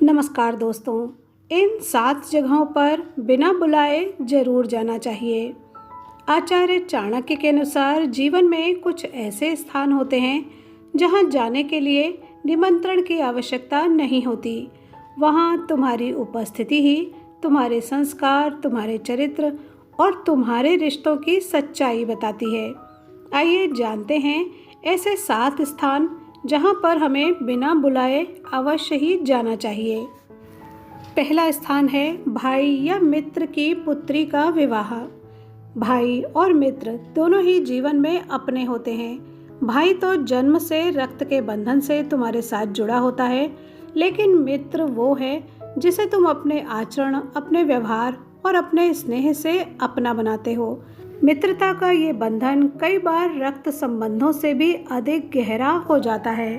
नमस्कार दोस्तों। इन 7 जगहों पर बिना बुलाए जरूर जाना चाहिए। आचार्य चाणक्य के अनुसार जीवन में कुछ ऐसे स्थान होते हैं जहां जाने के लिए निमंत्रण की आवश्यकता नहीं होती। वहां तुम्हारी उपस्थिति ही तुम्हारे संस्कार, तुम्हारे चरित्र और तुम्हारे रिश्तों की सच्चाई बताती है। आइए जानते हैं ऐसे 7 स्थान जहां पर हमें बिना बुलाए अवश्य ही जाना चाहिए। पहला स्थान है भाई या मित्र की पुत्री का विवाह। भाई और मित्र दोनों ही जीवन में अपने होते हैं। भाई तो जन्म से रक्त के बंधन से तुम्हारे साथ जुड़ा होता है, लेकिन मित्र वो है जिसे तुम अपने आचरण, अपने व्यवहार और अपने स्नेह से अपना बनाते हो। मित्रता का ये बंधन कई बार रक्त संबंधों से भी अधिक गहरा हो जाता है।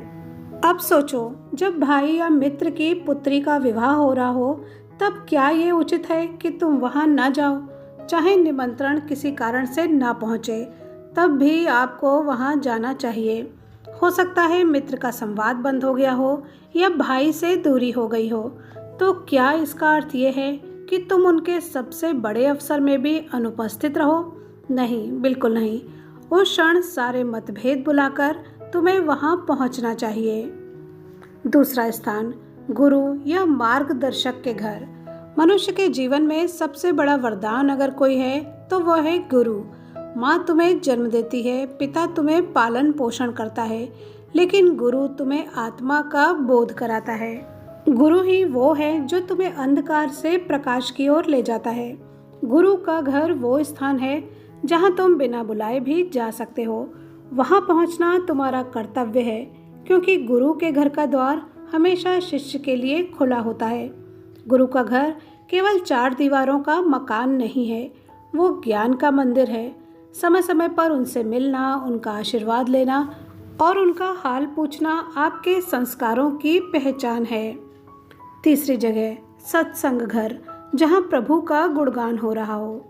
अब सोचो, जब भाई या मित्र की पुत्री का विवाह हो रहा हो, तब क्या ये उचित है कि तुम वहां ना जाओ? चाहे निमंत्रण किसी कारण से ना पहुंचे, तब भी आपको वहां जाना चाहिए। हो सकता है मित्र का संवाद बंद हो गया हो या भाई से दूरी हो गई हो, तो क्या इसका अर्थ ये है कि तुम उनके सबसे बड़े अवसर में भी अनुपस्थित रहो? नहीं, बिल्कुल नहीं। उस क्षण सारे मतभेद बुलाकर तुम्हें वहां पहुंचना चाहिए। दूसरा स्थान, गुरु या मार्गदर्शक के घर। मनुष्य के जीवन में सबसे बड़ा वरदान अगर कोई है तो वह है गुरु। माँ तुम्हें जन्म देती है, पिता तुम्हें पालन पोषण करता है, लेकिन गुरु तुम्हें आत्मा का बोध कराता है। गुरु ही वो है जो तुम्हें अंधकार से प्रकाश की ओर ले जाता है। गुरु का घर वो स्थान है जहाँ तुम बिना बुलाए भी जा सकते हो। वहाँ पहुँचना तुम्हारा कर्तव्य है, क्योंकि गुरु के घर का द्वार हमेशा शिष्य के लिए खुला होता है। गुरु का घर केवल 4 दीवारों का मकान नहीं है, वो ज्ञान का मंदिर है। समय समय पर उनसे मिलना, उनका आशीर्वाद लेना और उनका हाल पूछना आपके संस्कारों की पहचान है। तीसरी जगह, सत्संग घर, जहाँ प्रभु का गुणगान हो रहा हो।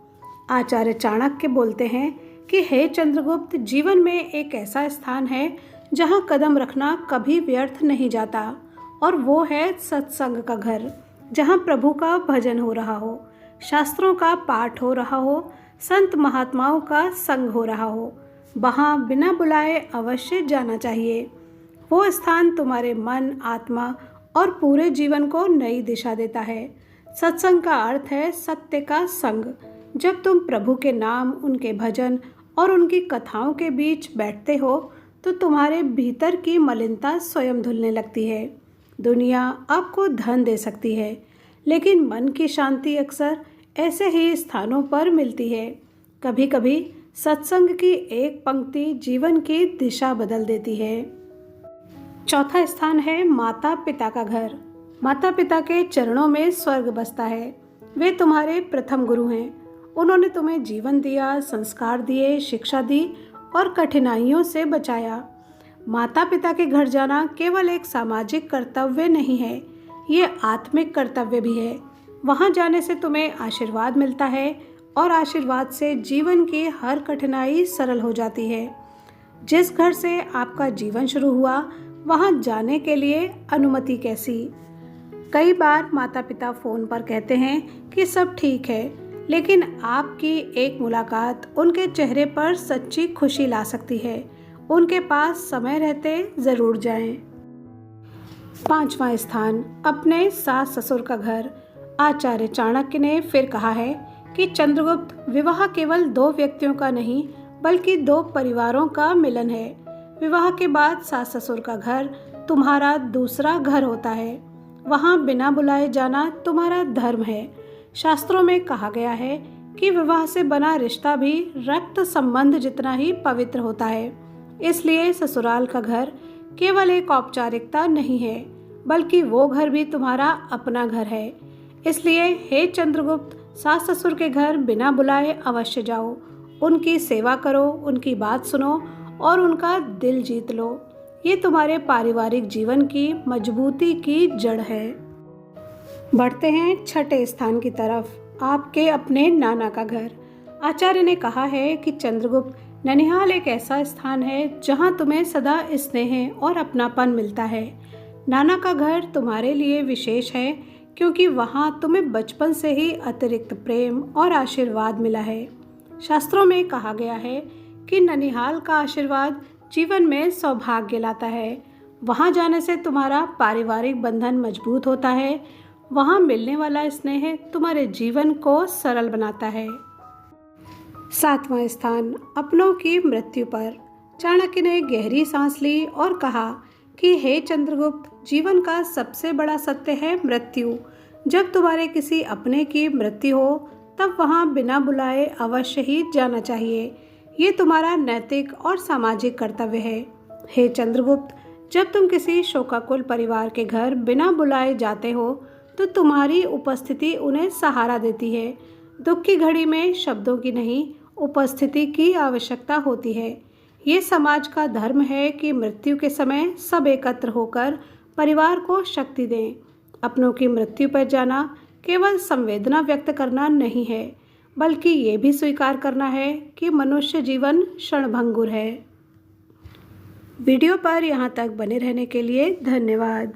आचार्य चाणक्य बोलते हैं कि हे चंद्रगुप्त, जीवन में एक ऐसा स्थान है जहाँ कदम रखना कभी व्यर्थ नहीं जाता, और वो है सत्संग का घर, जहाँ प्रभु का भजन हो रहा हो, शास्त्रों का पाठ हो रहा हो, संत महात्माओं का संग हो रहा हो। वहाँ बिना बुलाए अवश्य जाना चाहिए। वो स्थान तुम्हारे मन, आत्मा और पूरे जीवन को नई दिशा देता है। सत्संग का अर्थ है सत्य का संग। जब तुम प्रभु के नाम, उनके भजन और उनकी कथाओं के बीच बैठते हो तो तुम्हारे भीतर की मलिनता स्वयं धुलने लगती है। दुनिया आपको धन दे सकती है, लेकिन मन की शांति अक्सर ऐसे ही स्थानों पर मिलती है। कभी कभी सत्संग की एक पंक्ति जीवन की दिशा बदल देती है। चौथा स्थान है माता पिता का घर। माता पिता के चरणों में स्वर्ग बसता है। वे तुम्हारे प्रथम गुरु हैं। उन्होंने तुम्हें जीवन दिया, संस्कार दिए, शिक्षा दी और कठिनाइयों से बचाया। माता पिता के घर जाना केवल एक सामाजिक कर्तव्य नहीं है, ये आत्मिक कर्तव्य भी है। वहाँ जाने से तुम्हें आशीर्वाद मिलता है और आशीर्वाद से जीवन की हर कठिनाई सरल हो जाती है। जिस घर से आपका जीवन शुरू हुआ, वहाँ जाने के लिए अनुमति कैसी? कई बार माता पिता फ़ोन पर कहते हैं कि सब ठीक है, लेकिन आपकी एक मुलाकात उनके चेहरे पर सच्ची खुशी ला सकती है। उनके पास समय रहते ज़रूर जाएं। 5वां स्थान, अपने सास ससुर का घर। आचार्य चाणक्य ने फिर कहा है कि चंद्रगुप्त, विवाह केवल 2 व्यक्तियों का नहीं बल्कि 2 परिवारों का मिलन है। विवाह के बाद सास ससुर का घर तुम्हारा दूसरा घर होता है। वहाँ बिना बुलाए जाना तुम्हारा धर्म है। शास्त्रों में कहा गया है कि विवाह से बना रिश्ता भी रक्त संबंध जितना ही पवित्र होता है। इसलिए ससुराल का घर केवल एक औपचारिकता नहीं है, बल्कि वो घर भी तुम्हारा अपना घर है। इसलिए हे चंद्रगुप्त, सास ससुर के घर बिना बुलाए अवश्य जाओ। उनकी सेवा करो, उनकी बात सुनो और उनका दिल जीत लो। ये तुम्हारे पारिवारिक जीवन की मजबूती की जड़ है। बढ़ते हैं छठे स्थान की तरफ, आपके अपने नाना का घर। आचार्य ने कहा है कि चंद्रगुप्त, ननिहाल एक ऐसा स्थान है जहां तुम्हें सदा स्नेह और अपनापन मिलता है। नाना का घर तुम्हारे लिए विशेष है क्योंकि वहाँ तुम्हें बचपन से ही अतिरिक्त प्रेम और आशीर्वाद मिला है। शास्त्रों में कहा गया है कि ननिहाल का आशीर्वाद जीवन में सौभाग्य लाता है। वहाँ जाने से तुम्हारा पारिवारिक बंधन मजबूत होता है। वहाँ मिलने वाला स्नेह तुम्हारे जीवन को सरल बनाता है। 7वां स्थान, अपनों की मृत्यु पर। चाणक्य ने गहरी सांस ली और कहा कि हे चंद्रगुप्त, जीवन का सबसे बड़ा सत्य है मृत्यु। जब तुम्हारे किसी अपने की मृत्यु हो तब वहाँ बिना बुलाए अवश्य ही जाना चाहिए। ये तुम्हारा नैतिक और सामाजिक कर्तव्य है। हे चंद्रगुप्त, जब तुम किसी शोकाकुल परिवार के घर बिना बुलाए जाते हो तो तुम्हारी उपस्थिति उन्हें सहारा देती है। दुख की घड़ी में शब्दों की नहीं, उपस्थिति की आवश्यकता होती है। ये समाज का धर्म है कि मृत्यु के समय सब एकत्र होकर परिवार को शक्ति दें। अपनों की मृत्यु पर जाना केवल संवेदना व्यक्त करना नहीं है, बल्कि ये भी स्वीकार करना है कि मनुष्य जीवन क्षणभंगुर है। वीडियो पर यहाँ तक बने रहने के लिए धन्यवाद।